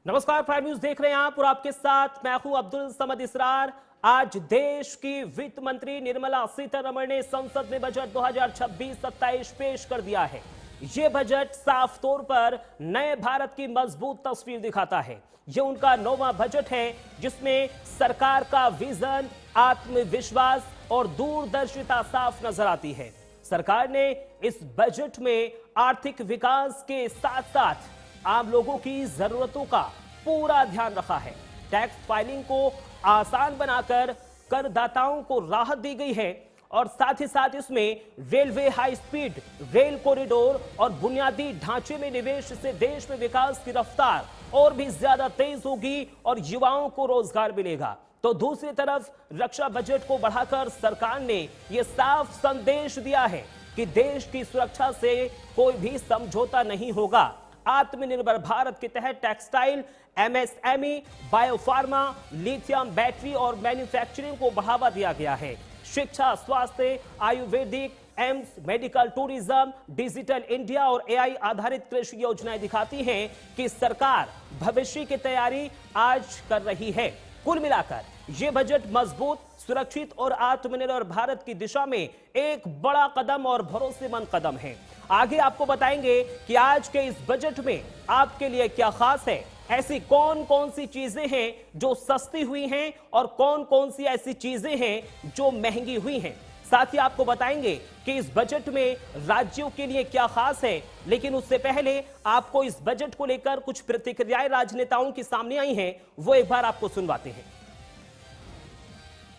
नमस्कार, prime news देख रहे हैं आप और आपके साथ मैं हूं अब्दुल समद इसरार। आज देश की वित्त मंत्री निर्मला सीतारमण ने संसद में बजट 2026-27 पेश कर दिया है। यह बजट साफ तौर पर नए भारत की मजबूत तस्वीर दिखाता है। यह उनका 9वां बजट है जिसमें सरकार का विजन, आत्मविश्वास और दूरदर्शिता साफ नजर आती है। सरकार ने इस बजट में आर्थिक विकास के साथ साथ आम लोगों की जरूरतों का पूरा ध्यान रखा है। टैक्स फाइलिंग को आसान बनाकर करदाताओं को राहत दी गई है और साथ ही साथ इसमें railway, high speed rail corridor और बुनियादी ढांचे में निवेश से देश में विकास की रफ्तार और भी ज्यादा तेज होगी और युवाओं को रोजगार मिलेगा। तो दूसरी तरफ रक्षा बजट को बढ़ाकर सरकार ने यह साफ संदेश दिया है कि देश की सुरक्षा से कोई भी समझौता नहीं होगा। आत्मनिर्भर भारत के तहत textile, MSME, biopharma, lithium battery और मैन्युफैक्चरिंग को बढ़ावा दिया गया है। शिक्षा, स्वास्थ्य, Ayurvedic, AIIMS, medical tourism, digital India और एआई आधारित कृषि योजनाएं दिखाती हैं कि सरकार भविष्य की तैयारी आज कर रही है। कुल मिलाकर यह बजट मजबूत, सुरक्षित और आत्मनिर्भर भारत की दिशा में एक बड़ा कदम और भरोसेमंद कदम है। आगे आपको बताएंगे कि आज के इस बजट में आपके लिए क्या खास है, ऐसी कौन कौन सी चीजें हैं जो सस्ती हुई हैं और कौन कौन सी ऐसी चीजें हैं जो महंगी हुई हैं। साथ ही आपको बताएंगे कि इस बजट में राज्यों के लिए क्या खास है। लेकिन उससे पहले आपको इस बजट को लेकर कुछ प्रतिक्रियाएं राजनेताओं के सामने आई हैं, वो एक बार आपको सुनवाते हैं।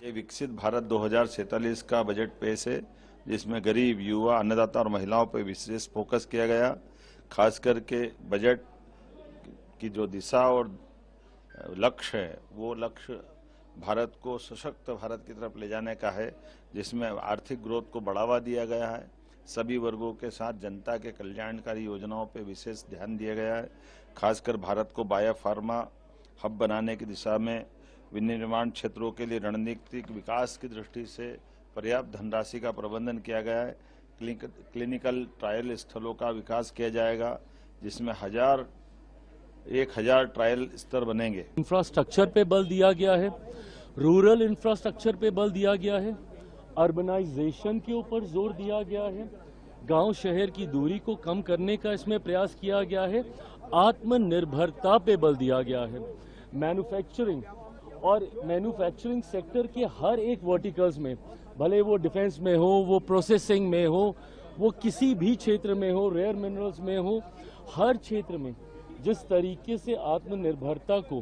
ये विकसित भारत 2047 का बजट पेश है जिसमें गरीब, युवा, अन्नदाता और महिलाओं पर विशेष फोकस किया गया। खास करके बजट की जो दिशा और लक्ष्य है वो लक्ष्य भारत को सशक्त भारत की तरफ ले जाने का है, जिसमें आर्थिक ग्रोथ को बढ़ावा दिया गया है। सभी वर्गों के साथ जनता के कल्याणकारी योजनाओं पर विशेष ध्यान दिया गया है। खासकर भारत को बायोफार्मा हब बनाने की दिशा में विनिर्माण क्षेत्रों के लिए रणनीतिक विकास की दृष्टि से पर्याप्त धनराशि का प्रबंधन किया गया है। क्लिनिकल ट्रायल स्थलों का विकास किया जाएगा जिसमें 1000 ट्रायल स्तर बनेंगे। इंफ्रास्ट्रक्चर पे बल दिया गया है, रूरल इंफ्रास्ट्रक्चर पे बल दिया गया है, अर्बनाइजेशन के ऊपर जोर दिया गया है, गांव शहर की दूरी को कम करने का इसमें प्रयास किया गया है, आत्मनिर्भरता पे बल दिया गया है, मैन्युफैक्चरिंग और मैन्युफैक्चरिंग सेक्टर के हर एक वर्टिकल्स में, भले वो डिफेंस में हो, वो प्रोसेसिंग में हो, वो किसी भी क्षेत्र में हो, रेयर मिनरल्स में हो, हर क्षेत्र में जिस तरीके से आत्मनिर्भरता को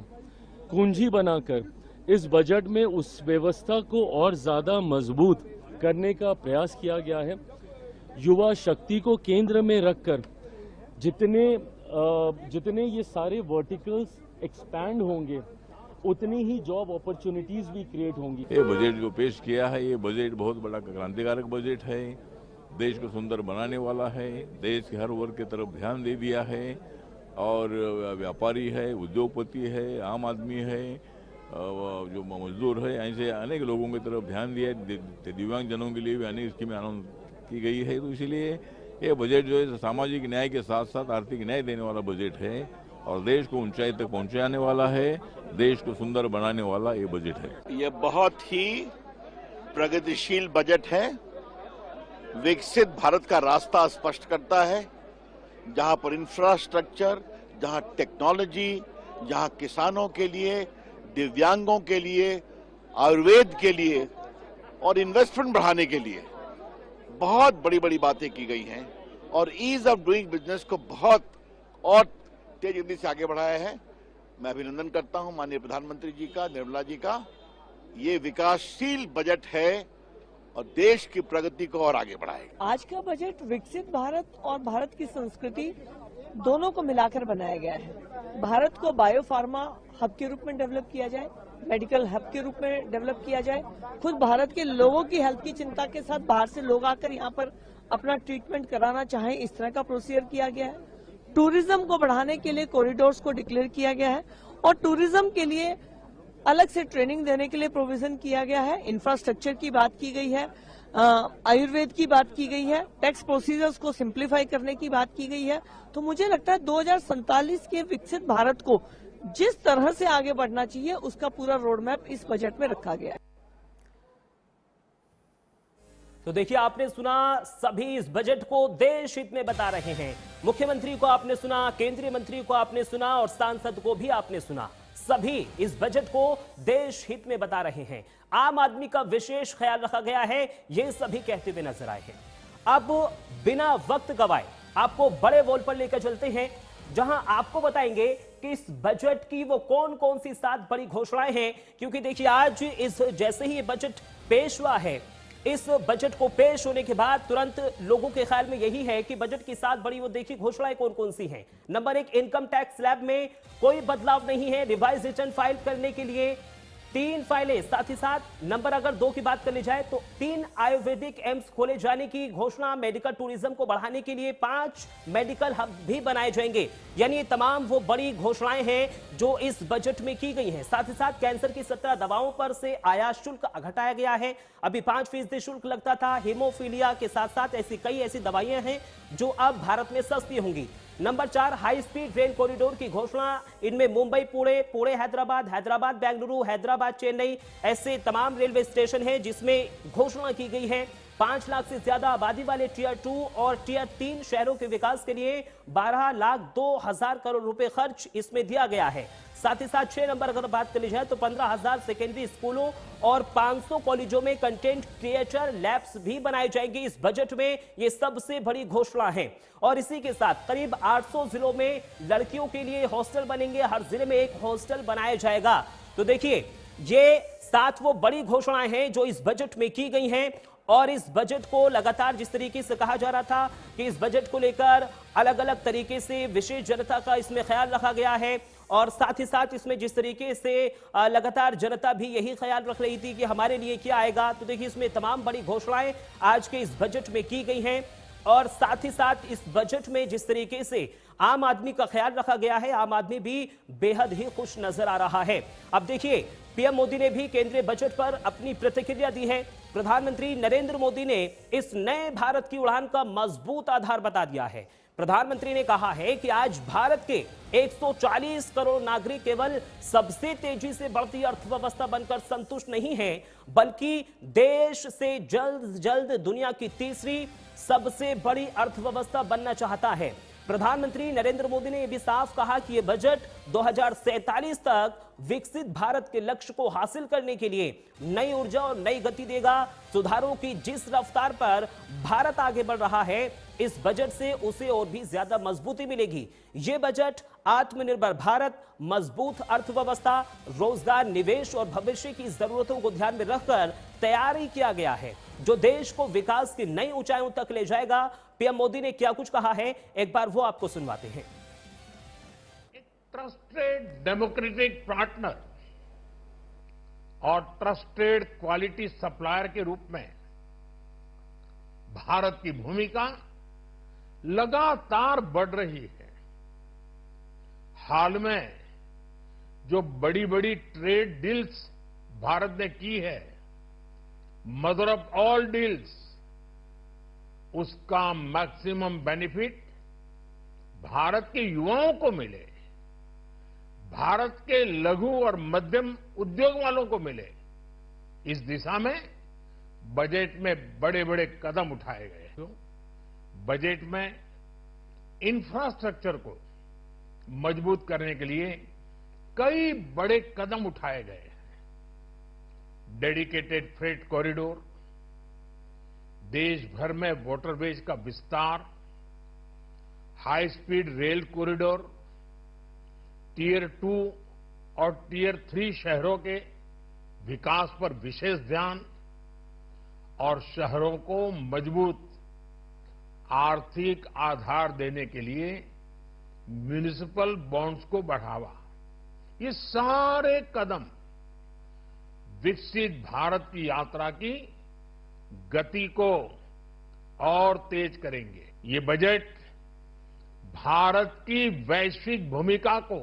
कुंजी बनाकर इस बजट में उस व्यवस्था को और ज़्यादा मजबूत करने का प्रयास किया गया है। युवा शक्ति को केंद्र में रखकर जितने ये सारे वर्टिकल्स एक्सपैंड होंगे उतनी ही जॉब अपॉर्चुनिटीज भी क्रिएट होंगी। ये बजट जो पेश किया है, ये बजट बहुत बड़ा क्रांतिकारक बजट है। देश को सुंदर बनाने वाला है। देश के हर वर्ग की तरफ ध्यान दे दिया है और व्यापारी है, उद्योगपति है, आम आदमी है, जो मजदूर है, ऐसे अनेक लोगों की तरफ ध्यान दिया है। दिव्यांग जनों के लिए भी अनेक स्कीमें अनाउंस की गई है। तो इसीलिए ये बजट जो है सामाजिक न्याय के साथ साथ आर्थिक न्याय देने वाला बजट है और देश को ऊंचाई तक पहुंचाने वाला है, देश को सुंदर बनाने वाला ये बजट है। ये बहुत ही प्रगतिशील बजट है। विकसित भारत का रास्ता स्पष्ट करता है, जहां पर इंफ्रास्ट्रक्चर, जहां टेक्नोलॉजी, जहां किसानों के लिए, दिव्यांगों के लिए, आयुर्वेद के लिए और इन्वेस्टमेंट बढ़ाने के लिए बहुत बड़ी बड़ी बातें की गई हैं और ईज ऑफ डूइंग बिजनेस को बहुत और तेज गति से आगे बढ़ाया है। मैं अभिनंदन करता हूं माननीय प्रधानमंत्री जी का, निर्मला जी का। ये विकासशील बजट है और देश की प्रगति को और आगे बढ़ाएगा। आज का बजट विकसित भारत और भारत की संस्कृति दोनों को मिलाकर बनाया गया है। भारत को बायोफार्मा हब के रूप में डेवलप किया जाए, मेडिकल हब के रूप में डेवलप किया जाए। खुद भारत के लोगों की हेल्थ की चिंता के साथ बाहर से लोग आकर यहाँ पर अपना ट्रीटमेंट कराना चाहें, इस तरह का प्रोसीजर किया गया है। टूरिज्म को बढ़ाने के लिए कॉरिडोर्स को डिक्लेयर किया गया है और टूरिज्म के लिए अलग से ट्रेनिंग देने के लिए प्रोविजन किया गया है। इंफ्रास्ट्रक्चर की बात की गई है, आयुर्वेद की बात की गई है, टैक्स प्रोसीजर्स को सिंप्लीफाई करने की बात की गई है। तो मुझे लगता है 2047 के विकसित भारत को जिस तरह से आगे बढ़ना चाहिए उसका पूरा रोड मैप इस बजट में रखा गया है। तो देखिए, आपने सुना, सभी इस बजट को देश हित में बता रहे हैं। मुख्यमंत्री को आपने सुना, केंद्रीय मंत्री को आपने सुना और सांसद को भी आपने सुना। सभी इस बजट को देश हित में बता रहे हैं। आम आदमी का विशेष ख्याल रखा गया है, ये सभी कहते हुए नजर आए हैं। अब बिना वक्त गवाए आपको बड़े वॉल पर लेकर चलते हैं, जहां आपको बताएंगे कि इस बजट की वो कौन कौन सी 7 बड़ी घोषणाएं हैं। क्योंकि देखिए, आज इस जैसे ही ये बजट पेश हुआ है, इस बजट को पेश होने के बाद तुरंत लोगों के ख्याल में यही है कि बजट की 7 बड़ी वो देखिए घोषणाएं कौन कौन सी हैं। नंबर 1, इनकम टैक्स स्लैब में कोई बदलाव नहीं है। रिवाइज रिटर्न फाइल करने के लिए 3 फाइलें, साथ ही साथ नंबर अगर 2 की बात कर ली जाए तो 3 आयुर्वेदिक एम्स खोले जाने की घोषणा। मेडिकल टूरिज्म को बढ़ाने के लिए 5 मेडिकल हब भी बनाए जाएंगे। यानी ये तमाम वो बड़ी घोषणाएं हैं जो इस बजट में की गई हैं। साथ ही साथ कैंसर की 17 दवाओं पर से आयात शुल्क घटाया गया है। अभी 5% शुल्क लगता था। हीमोफीलिया के साथ साथ ऐसी दवाइयां हैं जो अब भारत में सस्ती होंगी। Number 4, high speed rail corridor की घोषणा। इनमें मुंबई पुणे, पुणे हैदराबाद, हैदराबाद बेंगलुरु, हैदराबाद चेन्नई, ऐसे तमाम रेलवे स्टेशन हैं जिसमें घोषणा की गई है। 5 लाख से ज्यादा आबादी वाले टियर 2 और टियर 3 शहरों के विकास के लिए 12,02,000 करोड़ रुपए खर्च इसमें दिया गया है। साथ ही साथ 6 नंबर अगर बात कर ली जाए तो 15,000 सेकेंडरी स्कूलों और 500 कॉलेजों में कंटेंट क्रिएटर लैब्स भी बनाए जाएंगे। इस बजट में ये सबसे बड़ी घोषणा है। और इसी के साथ करीब 800 जिलों में लड़कियों के लिए हॉस्टल बनेंगे। हर जिले में एक हॉस्टल बनाया जाएगा। तो देखिए, ये 7 वो बड़ी घोषणाएं हैं जो इस बजट में की गई हैं। और इस बजट को लगातार जिस तरीके से कहा जा रहा था कि इस बजट को लेकर अलग अलग तरीके से विशेष जनता का इसमें ख्याल रखा गया है, और साथ ही साथ इसमें जिस तरीके से लगातार जनता भी यही ख्याल रख रही थी कि हमारे लिए क्या आएगा। तो देखिए, इसमें तमाम बड़ी घोषणाएं आज के इस बजट में की गई हैं। और साथ ही साथ इस बजट में जिस तरीके से आम आदमी का ख्याल रखा गया है, आम आदमी भी बेहद ही खुश नजर आ रहा है। अब देखिए, पीएम मोदी ने भी केंद्रीय बजट पर अपनी प्रतिक्रिया दी है। प्रधानमंत्री नरेंद्र मोदी ने इस नए भारत की उड़ान का मजबूत आधार बता दिया है। प्रधानमंत्री ने कहा है कि आज भारत के 140 करोड़ नागरिक केवल सबसे तेजी से बढ़ती अर्थव्यवस्था बनकर संतुष्ट नहीं है, बल्कि देश से जल्द जल्द दुनिया की तीसरी सबसे बड़ी अर्थव्यवस्था बनना चाहता है। प्रधानमंत्री नरेंद्र मोदी ने यह भी साफ कहा कि यह बजट 2047 तक विकसित भारत के लक्ष्य को हासिल करने के लिए नई ऊर्जा और नई गति देगा। सुधारों की जिस रफ्तार पर भारत आगे बढ़ रहा है, इस बजट से उसे और भी ज्यादा मजबूती मिलेगी। यह बजट आत्मनिर्भर भारत, मजबूत अर्थव्यवस्था, रोजगार, निवेश और भविष्य की जरूरतों को ध्यान में रखकर तैयारी किया गया है, जो देश को विकास की नई ऊंचाइयों तक ले जाएगा। पीएम मोदी ने क्या कुछ कहा है, एक बार वो आपको सुनवाते हैं। ट्रस्टेड डेमोक्रेटिक पार्टनर और ट्रस्टेड क्वालिटी सप्लायर के रूप में भारत की भूमिका लगातार बढ़ रही है। हाल में जो बड़ी बड़ी ट्रेड डील्स भारत ने की है, मदर ऑफ ऑल डील्स, उसका मैक्सिमम बेनिफिट भारत के युवाओं को मिले, भारत के लघु और मध्यम उद्योग वालों को मिले। इस दिशा में बजट में बड़े बड़े कदम उठाए गए हैं। बजट में इंफ्रास्ट्रक्चर को मजबूत करने के लिए कई बड़े कदम उठाए गए हैं। डेडिकेटेड फ्रेट कॉरिडोर, देश भर में वाटरवेज का विस्तार, high speed rail corridor, tier 2 और टियर 3 शहरों के विकास पर विशेष ध्यान और शहरों को मजबूत आर्थिक आधार देने के लिए म्युनिसिपल बॉन्ड्स को बढ़ावा। ये सारे कदम विकसित भारत की यात्रा की गति को और तेज करेंगे। ये बजट भारत की वैश्विक भूमिका को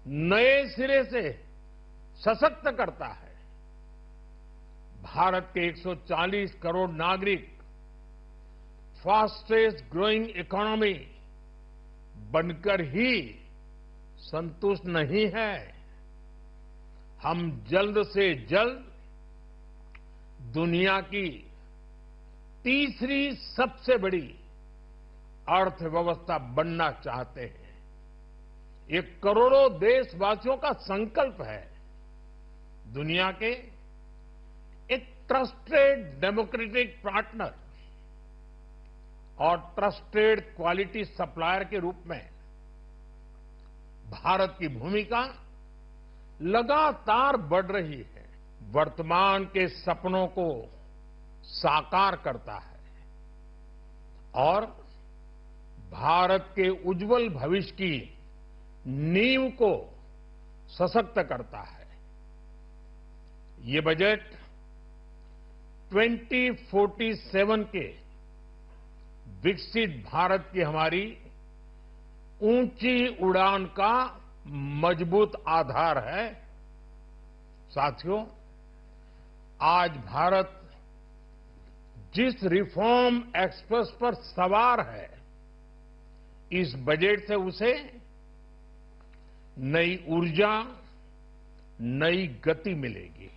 नए सिरे से सशक्त करता है। भारत के 140 करोड़ नागरिक फास्टेस्ट ग्रोइंग इकोनॉमी बनकर ही संतुष्ट नहीं है। हम जल्द से जल्द दुनिया की तीसरी सबसे बड़ी अर्थव्यवस्था बनना चाहते हैं। ये करोड़ों देशवासियों का संकल्प है। दुनिया के एक ट्रस्टेड डेमोक्रेटिक पार्टनर और ट्रस्टेड क्वालिटी सप्लायर के रूप में भारत की भूमिका लगातार बढ़ रही है। वर्तमान के सपनों को साकार करता है और भारत के उज्जवल भविष्य की नींव को सशक्त करता है। ये बजट 2047 के विकसित भारत की हमारी ऊंची उड़ान का मजबूत आधार है। साथियों, आज भारत जिस रिफॉर्म एक्सप्रेस पर सवार है, इस बजट से उसे नई ऊर्जा, नई गति मिलेगी।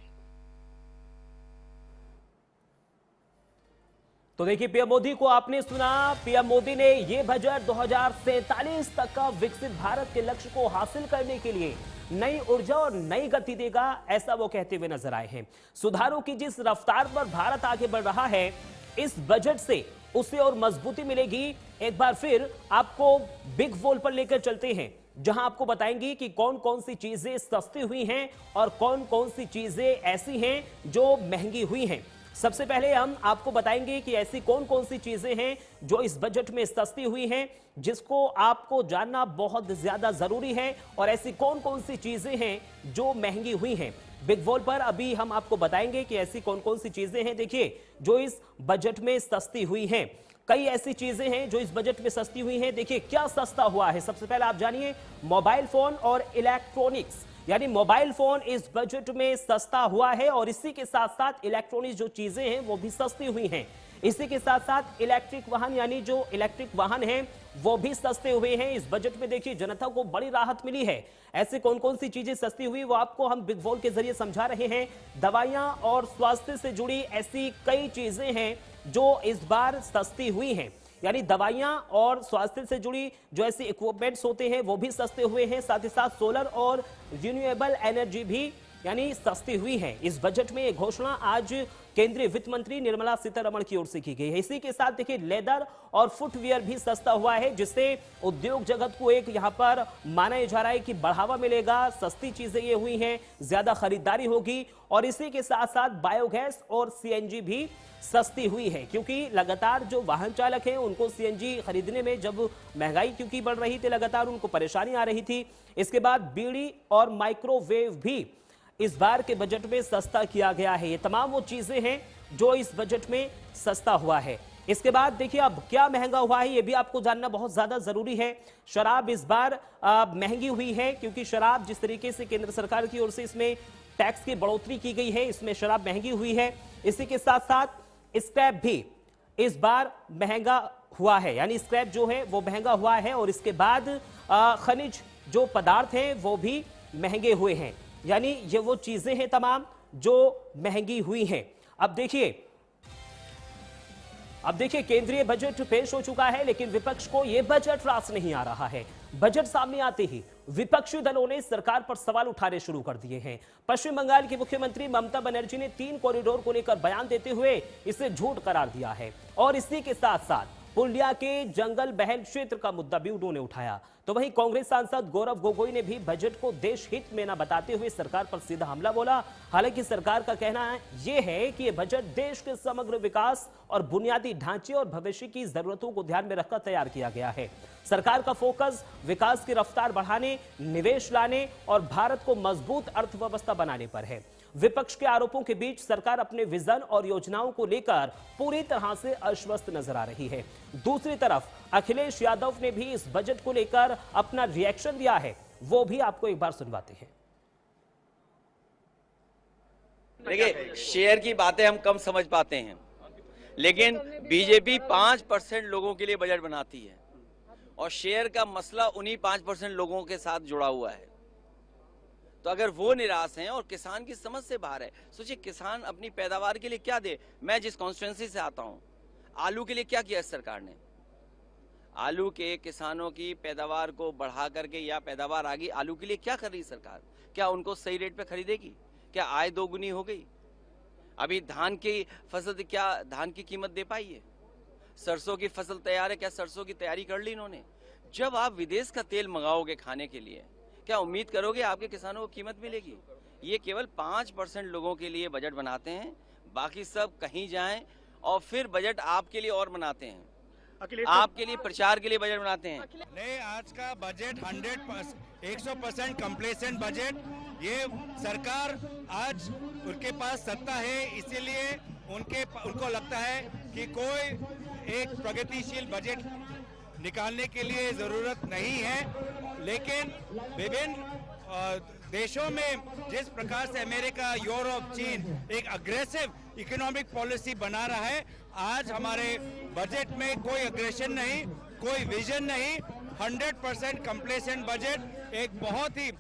तो देखिए, पीएम मोदी को आपने सुना। पीएम मोदी ने ये बजट 2047 तक का विकसित भारत के लक्ष्य को हासिल करने के लिए नई ऊर्जा और नई गति देगा, ऐसा वो कहते हुए नजर आए हैं। सुधारों की जिस रफ्तार पर भारत आगे बढ़ रहा है, इस बजट से उसे और मजबूती मिलेगी। एक बार फिर आपको बिग वॉल पर लेकर चलते हैं, जहां आपको बताएंगे कि कौन कौन सी चीजें सस्ती हुई हैं और कौन कौन सी चीजें ऐसी हैं जो महंगी हुई हैं। सबसे पहले हम आपको बताएंगे कि ऐसी कौन कौन सी चीजें हैं जो इस बजट में सस्ती हुई हैं, जिसको आपको जानना बहुत ज्यादा जरूरी है, और ऐसी कौन कौन सी चीजें हैं जो महंगी हुई हैं। बिग वॉल पर अभी हम आपको बताएंगे कि ऐसी कौन कौन सी चीजें हैं, देखिए, जो इस बजट में सस्ती हुई हैं। कई ऐसी चीजें हैं जो इस बजट में सस्ती हुई हैं। देखिए क्या सस्ता हुआ है। सबसे पहले आप जानिए, मोबाइल फोन और इलेक्ट्रॉनिक्स, यानी मोबाइल फोन इस बजट में सस्ता हुआ है, और इसी के साथ साथ इलेक्ट्रॉनिक्स जो चीजें हैं वो भी सस्ती हुई हैं। इसी के साथ साथ इलेक्ट्रिक वाहन, यानी जो इलेक्ट्रिक वाहन हैं वो भी सस्ते हुए हैं। इस बजट में देखिए जनता को बड़ी राहत मिली है। ऐसे कौन कौन सी चीजें सस्ती हुई वो आपको हम बिग वॉल के जरिए समझा रहे हैं। दवाइयां और स्वास्थ्य से जुड़ी ऐसी कई चीजें हैं जो इस बार सस्ती हुई हैं, यानी दवाइयां और स्वास्थ्य से जुड़ी जो ऐसे इक्विपमेंट्स होते हैं वो भी सस्ते हुए हैं। साथ ही साथ सोलर और रिन्यूएबल एनर्जी भी यानी सस्ती हुई है। इस बजट में एक घोषणा आज केंद्रीय वित्त मंत्री निर्मला सीतारमण की ओर से की गई है। इसी के साथ देखिए लेदर और फुटवियर भी सस्ता हुआ है, जिससे उद्योग जगत को एक यहां पर माना जा रहा है कि बढ़ावा मिलेगा। सस्ती चीजें ये हुई हैं, ज्यादा खरीदारी होगी। और इसी के साथ साथ बायोगैस और सीएनजी भी सस्ती हुई है, क्योंकि लगातार जो वाहन चालक हैं उनको सीएनजी खरीदने में जब महंगाई क्योंकि बढ़ रही थी, लगातार उनको परेशानी आ रही थी। इसके बाद बीड़ी और माइक्रोवेव भी इस बार के बजट में सस्ता किया गया है। ये तमाम वो चीजें हैं जो इस बजट में सस्ता हुआ है। इसके बाद देखिए अब क्या महंगा हुआ है ये भी आपको जानना बहुत ज्यादा जरूरी है। शराब इस बार महंगी हुई है, क्योंकि शराब जिस तरीके से केंद्र सरकार की ओर से इसमें टैक्स की बढ़ोतरी की गई है, इसमें शराब महंगी हुई है। इसी के साथ साथ स्क्रैप भी इस बार महंगा हुआ है, यानी स्क्रैप जो है वो महंगा हुआ है। और इसके बाद खनिज जो पदार्थ हैं वो भी महंगे हुए हैं, यानी ये वो चीजें हैं तमाम जो महंगी हुई हैं। अब देखिए केंद्रीय बजट पेश हो चुका है, लेकिन विपक्ष को यह बजट रास नहीं आ रहा है। बजट सामने आते ही विपक्षी दलों ने सरकार पर सवाल उठाने शुरू कर दिए हैं। पश्चिम बंगाल की मुख्यमंत्री ममता बनर्जी ने 3 कॉरिडोर को लेकर बयान देते हुए इसे झूठ करार दिया है, और इसी के साथ साथ पुलिया के जंगल बहल क्षेत्र का मुद्दा भी उन्होंने उठाया। तो वहीं कांग्रेस सांसद गौरव गोगोई ने भी बजट को देश हित में न बताते हुए सरकार पर सीधा हमला बोला। हालांकि सरकार का कहना यह है कि यह बजट देश के समग्र विकास और बुनियादी ढांचे और भविष्य की जरूरतों को ध्यान में रखकर तैयार किया गया है। सरकार का फोकस विकास की रफ्तार बढ़ाने, निवेश लाने और भारत को मजबूत अर्थव्यवस्था बनाने पर है। विपक्ष के आरोपों के बीच सरकार अपने विजन और योजनाओं को लेकर पूरी तरह से आश्वस्त नजर आ रही है। दूसरी तरफ अखिलेश यादव ने भी इस बजट को लेकर अपना रिएक्शन दिया है, वो भी आपको एक बार सुनवाते हैं। देखिए, शेयर की बातें हम कम समझ पाते हैं, लेकिन बीजेपी 5% लोगों के लिए बजट बनाती है और शेयर का मसला उन्हीं 5% लोगों के साथ जुड़ा हुआ है। तो अगर वो निराश हैं और किसान की समझ से बाहर है, सोचिए किसान अपनी पैदावार के लिए क्या दे। मैं जिस कॉन्स्टिट्यूंसी से आता हूं, आलू के लिए क्या किया सरकार ने? आलू के किसानों की पैदावार को बढ़ा करके, या पैदावार आ गई, आलू के लिए क्या कर रही सरकार? क्या उनको सही रेट पे खरीदेगी? क्या आय दोगुनी हो गई? अभी धान की फसल, क्या धान की कीमत दे पाई है? सरसों की फसल तैयार है, क्या सरसों की तैयारी कर ली इन्होंने? जब आप विदेश का तेल मंगाओगे खाने के लिए, क्या उम्मीद करोगे आपके किसानों को कीमत मिलेगी? ये केवल 5% लोगों के लिए बजट बनाते हैं, बाकी सब कहीं जाएं और फिर बजट आपके लिए और बनाते हैं, आपके लिए प्रचार के लिए बजट बनाते हैं। नहीं, आज का बजट 100% कंप्लेसेंट बजट। ये सरकार आज उनके पास सत्ता है, इसीलिए उनको लगता है कि कोई एक प्रगतिशील बजट निकालने के लिए जरूरत नहीं है। लेकिन विभिन्न देशों में जिस प्रकार से अमेरिका, यूरोप, चीन एक अग्रेसिव इकोनॉमिक पॉलिसी बना रहा है, आज हमारे बजट में कोई अग्रेशन नहीं, कोई विजन नहीं, 100% कंप्लेसेंट बजट। एक बहुत ही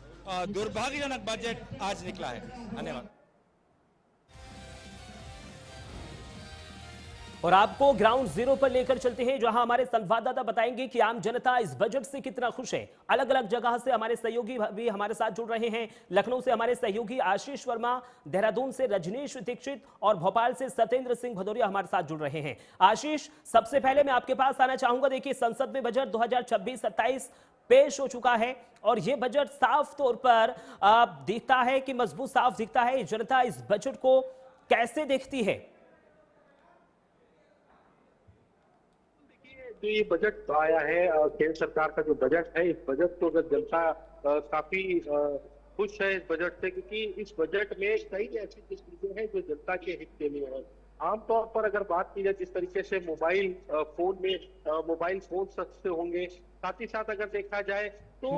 दुर्भाग्यजनक बजट आज निकला है। धन्यवाद। और आपको ग्राउंड जीरो पर लेकर चलते हैं, जहां हमारे संवाददाता बताएंगे कि आम जनता इस बजट से कितना खुश है। अलग अलग जगह से हमारे सहयोगी भी हमारे साथ जुड़ रहे हैं। लखनऊ से हमारे सहयोगी आशीष वर्मा, देहरादून से रजनीश दीक्षित और भोपाल से सत्येंद्र सिंह भदौरिया हमारे साथ जुड़ रहे हैं। आशीष, सबसे पहले मैं आपके पास आना चाहूंगा। देखिए, संसद में बजट 2026-27 पेश हो चुका है और यह बजट साफ तौर पर दिखता है कि मजबूत, साफ दिखता है। जनता इस बजट को कैसे देखती है? जो ये बजट आया है, केंद्र सरकार का जो बजट है, इस बजट को जनता काफी खुश है इस बजट से, क्योंकि इस बजट में कई ऐसी चीजें हैं जो जनता के हित के लिए है। आमतौर पर अगर बात की जाए, जिस तरीके से मोबाइल फोन सस्ते होंगे, साथ ही साथ अगर देखा जाए तो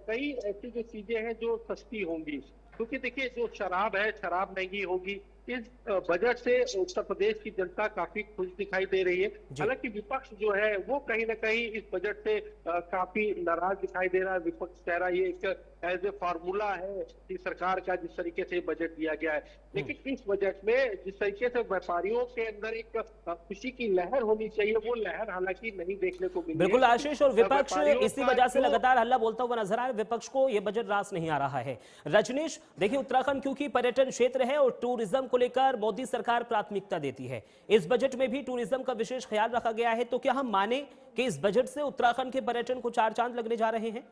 कई ऐसी जो चीजें हैं जो सस्ती होंगी, क्योंकि देखिए जो शराब है, शराब महंगी होगी। इस बजट से उत्तर प्रदेश की जनता काफी खुश दिखाई दे रही है। हालांकि विपक्ष जो है वो कहीं ना कहीं इस बजट से काफी नाराज दिखाई दे रहा है। विपक्ष कह रहा है ये एक एज ए फार्मूला है कि सरकार का जिस तरीके से बजट दिया गया है। लेकिन इस बजट में जिस तरीके से व्यापारियों के अंदर एक खुशी की लहर होनी चाहिए, वो लहर हालांकि नहीं देखने को मिली। बिल्कुल आशीष, और विपक्ष इसी वजह से लगातार हल्ला बोलता हुआ नजर आ रहा है। विपक्ष को यह बजट रास नहीं आ रहा है। रजनीश, देखिए, उत्तराखंड क्योंकि पर्यटन क्षेत्र है और टूरिज्म को लेकर मोदी सरकार प्राथमिकता देती है, इस बजट में भी टूरिज्म का विशेष ख्याल रखा गया है। तो क्या हम माने कि इस बजट से उत्तराखंड के पर्यटन को 4 चांद लगने जा रहे हैं?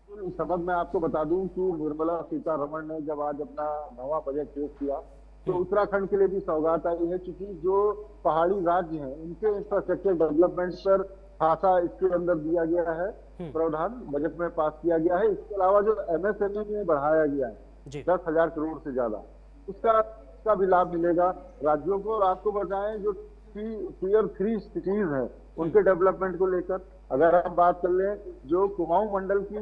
इस सबब मैं आपको बता दूं कि निर्मला सीतारमण ने जब आज अपना नवा बजट पेश किया तो उत्तराखंड के लिए भी सौगात आई है, क्योंकि जो पहाड़ी राज्य हैं उनके इंफ्रास्ट्रक्चर डेवलपमेंट पर खासा इसके अंदर दिया गया है, प्रावधान बजट में पास किया गया है। इसके अलावा जो MSME में बढ़ाया गया है 10,000 करोड़ से ज्यादा, उसका भी लाभ मिलेगा राज्यों को। और आपको बताएं जो Tier 3 सिटीज हैं उनके डेवलपमेंट को लेकर अगर आप बात कर लें, जो कुमाऊं मंडल की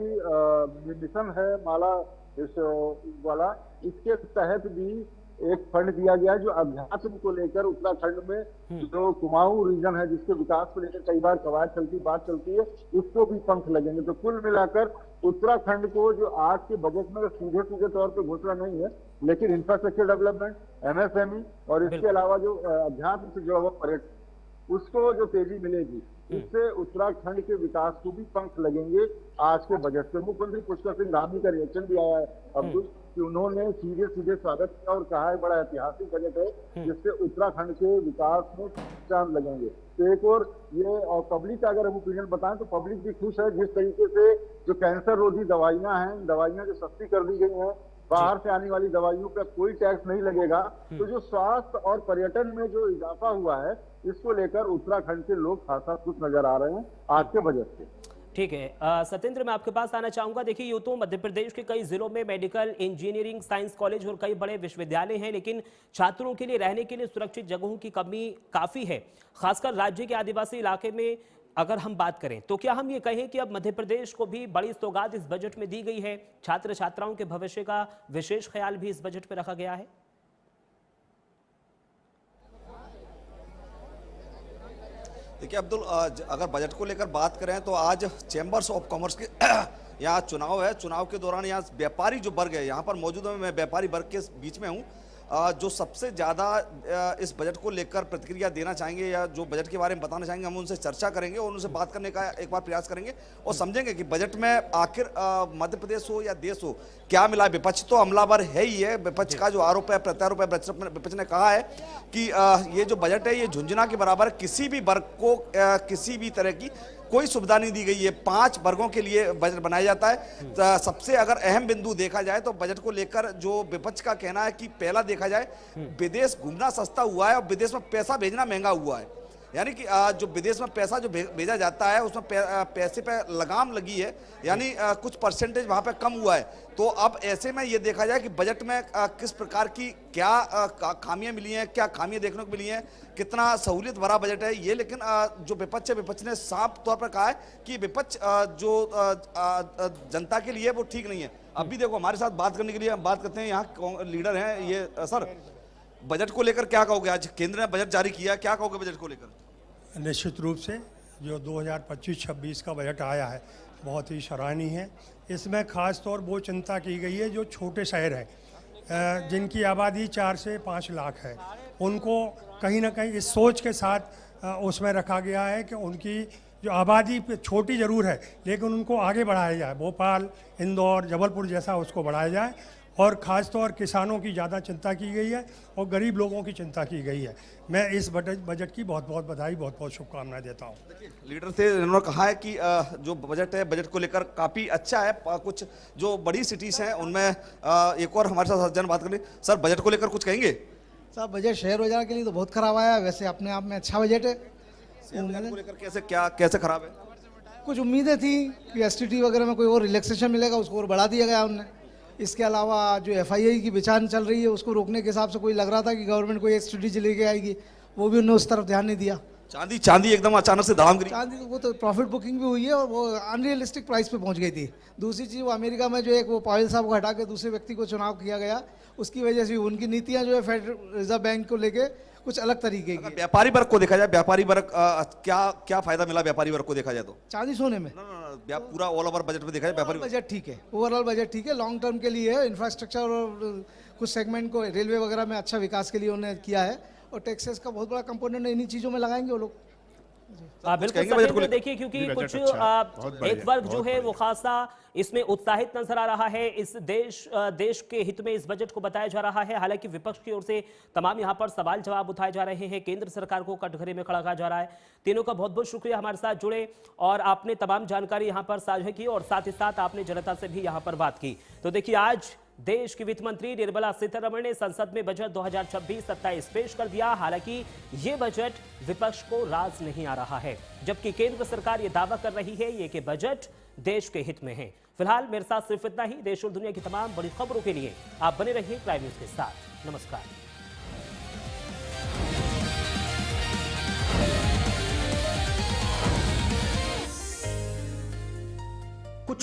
मिशन है माला इस वाला, इसके तहत भी एक फंड दिया गया है जो अध्यात्म को लेकर उत्तराखंड में जो कुमाऊं रीजन है जिसके विकास को लेकर कई बार कवायद चलती, बात चलती है, उसको भी पंख लगेंगे। तो कुल मिलाकर उत्तराखंड को जो आज के बजट में सीधे तौर पर घोषणा नहीं है, लेकिन इंफ्रास्ट्रक्चर डेवलपमेंट, MSME और इसके अलावा जो अध्यात्म से जुड़ा हुआ पर्यटन, उसको जो तेजी मिलेगी, इससे उत्तराखंड के विकास को भी पंख लगेंगे आज के बजट से। मुख्यमंत्री पुष्कर सिंह धामी का रिएक्शन भी आया है अब्दुल, कि उन्होंने सीधे स्वागत किया और कहा है बड़ा ऐतिहासिक बजट है जिससे उत्तराखंड के विकास में चांद लगेंगे। तो एक और ये, और पब्लिक का अगर हम ओपिनियन बताएं तो पब्लिक भी खुश है जिस तरीके से जो कैंसर रोधी दवाइयां हैं, दवाइयां जो सस्ती कर दी गई हैं, बाहर से आने वाली दवाइयों पर कोई टैक्स नहीं लगेगा। तो जो स्वास्थ्य और पर्यटन में जो इजाफा हुआ है, इसको लेकर उत्तराखंड के लोग खासा खुश नजर आ रहे हैं आज के बजट से। ठीक है सत्येंद्र, मैं आपके पास आना चाहूंगा। देखिए, यूं तो मध्य प्रदेश के कई जिलों में मेडिकल, इंजीनियरिंग, साइंस कॉलेज और कई बड़े विश्वविद्यालय हैं, लेकिन छात्रों के लिए रहने के लिए सुरक्षित जगहों की कमी काफी है, खासकर राज्य के आदिवासी इलाके में अगर हम बात करें। तो क्या हम ये कहें कि अब मध्य प्रदेश को भी बड़ी सौगात इस बजट में दी गई है? छात्र छात्राओं के भविष्य का विशेष ख्याल भी इस बजट में रखा गया है? देखिए अब्दुल, अगर बजट को लेकर बात करें तो आज चैम्बर्स ऑफ कॉमर्स के यहाँ चुनाव है। चुनाव के दौरान यहाँ व्यापारी जो वर्ग है, यहाँ पर मौजूद है, मैं व्यापारी वर्ग के बीच में हूँ, जो सबसे ज़्यादा इस बजट को लेकर प्रतिक्रिया देना चाहेंगे या जो बजट के बारे में बताना चाहेंगे, हम उनसे चर्चा करेंगे और उनसे बात करने का एक बार प्रयास करेंगे और समझेंगे कि बजट में आखिर मध्य प्रदेश हो या देश हो क्या मिला। विपक्ष तो हमलावर है ही है। विपक्ष का जो आरोप है, प्रत्यारोप है, विपक्ष ने कहा है कि ये जो बजट है ये झुंझुना के बराबर, किसी भी वर्ग को किसी भी तरह की कोई सुविधा नहीं दी गई है। 5 वर्गों के लिए बजट बनाया जाता है। सबसे अगर अहम बिंदु देखा जाए तो बजट को लेकर जो विपक्ष का कहना है कि पहला देखा जाए विदेश घूमना सस्ता हुआ है और विदेश में पैसा भेजना महंगा हुआ है। यानी कि जो विदेश में पैसा जो भेजा जाता है उसमें पैसे पे लगाम लगी है, यानी कुछ परसेंटेज वहाँ पे कम हुआ है। तो अब ऐसे में ये देखा जाए कि बजट में किस प्रकार की क्या खामियां मिली हैं, क्या खामियां देखने को मिली हैं, कितना सहूलियत भरा बजट है ये। लेकिन जो विपक्ष है, विपक्ष ने साफ तौर पर कहा है कि विपक्ष जो जनता के लिए वो ठीक नहीं है। अब भी देखो, हमारे साथ बात करने के लिए हम बात करते हैं, यहाँ लीडर हैं ये। सर, बजट को लेकर क्या कहोगे? आज केंद्र ने बजट जारी किया, क्या कहोगे बजट को लेकर? निश्चित रूप से जो 2025-26 का बजट आया है बहुत ही सराहनीय है। इसमें खास तौर वो चिंता की गई है जो छोटे शहर हैं, जिनकी आबादी 4 से 5 लाख है, उनको कहीं ना कहीं इस सोच के साथ उसमें रखा गया है कि उनकी जो आबादी छोटी ज़रूर है लेकिन उनको आगे बढ़ाया जाए। भोपाल, इंदौर, जबलपुर जैसा उसको बढ़ाया जाए और ख़ास तौर किसानों की ज़्यादा चिंता की गई है और गरीब लोगों की चिंता की गई है। मैं इस बजट की बहुत बहुत बधाई, बहुत बहुत शुभकामनाएं देता हूँ। लीडर से इन्होंने कहा है कि जो बजट है, बजट को लेकर काफ़ी अच्छा है। कुछ जो बड़ी सिटीज़ हैं उनमें एक और हमारे साथ सज्जन बात करें। सर, बजट को लेकर कुछ कहेंगे? सर, बजट शहर बाजार के लिए तो बहुत खराब आया, वैसे अपने आप में अच्छा बजट है। बजट को लेकर कैसे खराब है? कुछ उम्मीदें थी कि STT वगैरह में कोई और रिलैक्सेशन मिलेगा, उसको और बढ़ा दिया गया उनने। इसके अलावा जो FII की बिचान चल रही है उसको रोकने के हिसाब से कोई लग रहा था कि गवर्नमेंट कोई STT लेके आएगी, वो भी उन्होंने उस तरफ ध्यान नहीं दिया। चांदी एकदम अचानक से दाम गिरी। चांदी तो वो तो प्रॉफिट बुकिंग भी हुई है और वो अनरियलिस्टिक प्राइस पे पहुंच गई थी। दूसरी चीज़, वो अमेरिका में जो एक वो पावेल साहब को हटा के दूसरे व्यक्ति को चुनाव किया गया, उसकी वजह से उनकी नीतियाँ जो है फेडरल रिजर्व बैंक को लेके कुछ अलग तरीके की। व्यापारी वर्ग को देखा जाए, व्यापारी वर्ग क्या फायदा मिला व्यापारी वर्ग को देखा जाए तो? चांदी सोने में पूरा ऑल ओवर बजट में देखा जाए व्यापारी बजट ठीक है, ओवरऑल बजट ठीक है, लॉन्ग टर्म के लिए है। इंफ्रास्ट्रक्चर और कुछ सेगमेंट को, रेलवे वगैरह में अच्छा विकास के लिए उन्होंने किया है और टैक्सेस का बहुत बड़ा कंपोनेंट इन्हीं चीज़ों में लगाएंगे वो लोग। बिल्कुल, देखिए क्योंकि कुछ एक वर्ग जो है वो खासा इसमें उत्साहित नजर आ रहा है। इस देश के हित में इस बजट को बताया जा रहा है। हालांकि विपक्ष की ओर से तमाम यहां पर सवाल जवाब उठाए जा रहे हैं, केंद्र सरकार को कटघरे में खड़ा कहा जा रहा है। तीनों का बहुत बहुत शुक्रिया हमारे साथ जुड़े और आपने तमाम जानकारी यहां पर साझा की और साथ ही साथ आपने जनता से भी यहां पर बात की। तो देखिए, आज देश की वित्त मंत्री निर्मला सीतारमण ने संसद में बजट 2026-27 पेश कर दिया। हालांकि ये बजट विपक्ष को राज नहीं आ रहा है, जबकि केंद्र सरकार ये दावा कर रही है ये कि बजट देश के हित में है। फिलहाल मेरे साथ सिर्फ इतना ही। देश और दुनिया की तमाम बड़ी खबरों के लिए आप बने रहिए प्राइम न्यूज के साथ। नमस्कार।